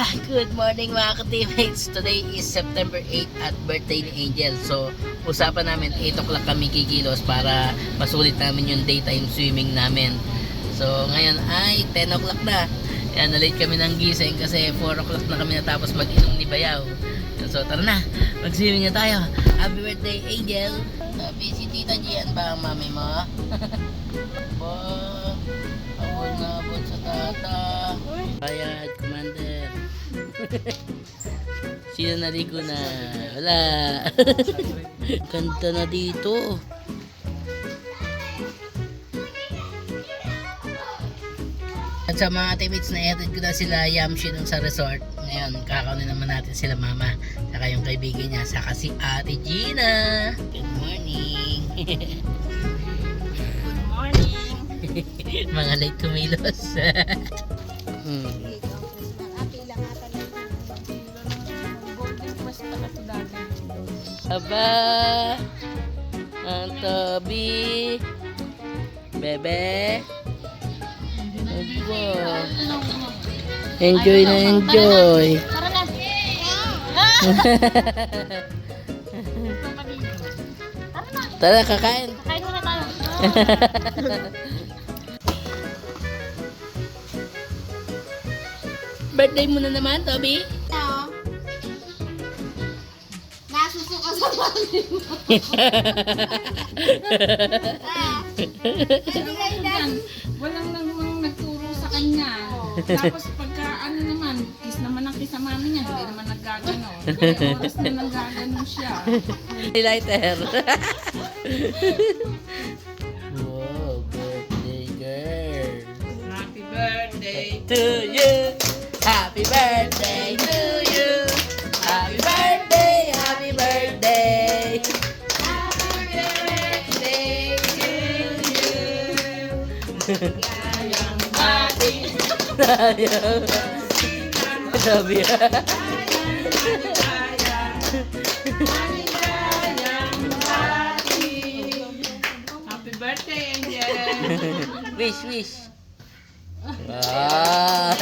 Good morning mga ka-teammates. Today is September 8 at birthday ni Angel. So, usapan namin 8 o'clock kami kikilos para masulit namin yung daytime swimming namin. So, ngayon ay 10 o'clock na. Kaya na-late kami ng gising kasi 4 o'clock na kami natapos mag-inom ni Bayaw. So, tara na. Mag-swimming na tayo. Happy birthday, Angel. Sabi si Tita Gian ba ang mami mo? Ba, abol na abol sa tata. Bayad, Commander. Sino naligo na? Wala. Ganda na dito. At sa mga teammates na i-hatid ko na sila Yamshi dun sa resort. Ngayon, kakaunin naman natin sila mama. Saka yung kaibigan niya. Saka si Ate Gina. Good morning. Good morning. Mga late kumilos. Aba, ang tabi, bebe. Aba, enjoy na enjoy. Tara na. Tara, kakain. Kain muna tayo. Birthday mo na naman, Toby. Nasusuka sa mami mo. Walang nagturo sa kanya. Tapos pagka ano naman, kiss naman ang kiss sa mami niya, hindi naman naggagano. Oras na naggagano siya. Lighter. Wow, birthday girl. Happy birthday. To you. Happy birthday to you. Happy birthday, happy birthday. Happy birthday to you. Gayang bati. Sabi Happy birthday, Angel. Wish. Ah.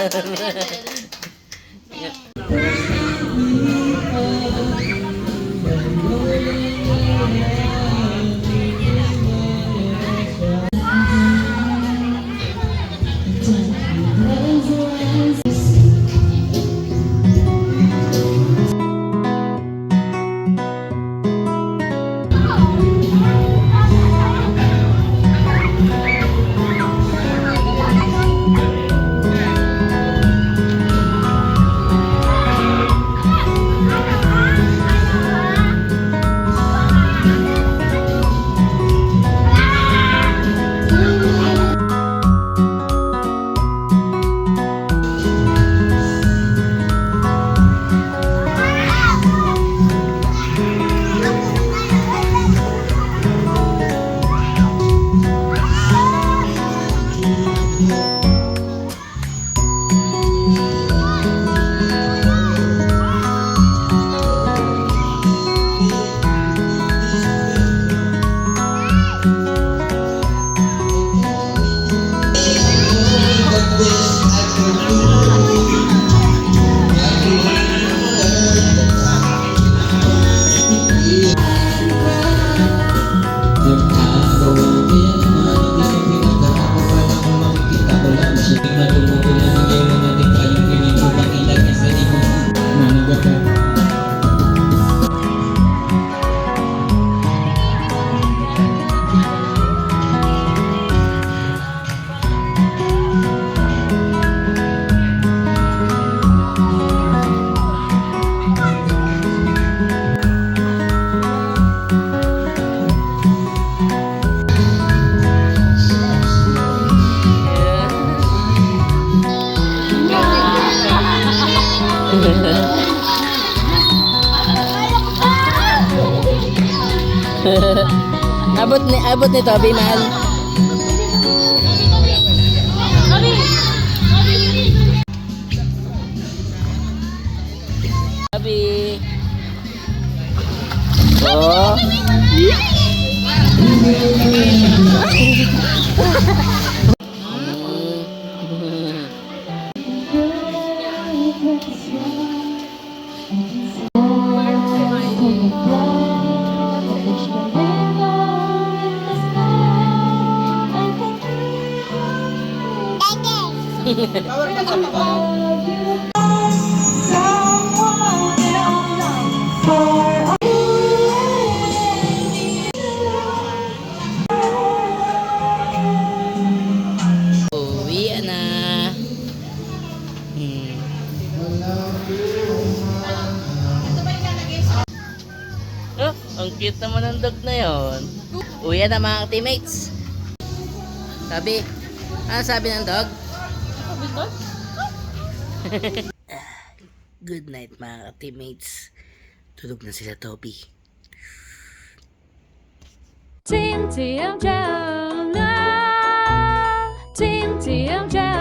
abot ni Toby, mahal. Toby. Oh. Uwi na. Oh, ang cute naman ng dog na yon. Uwi na mga teammates. Sabi, ano sabi ng dog? Good night mga teammates. Tulog na sila, Toby. 天天有着啦，天天有着。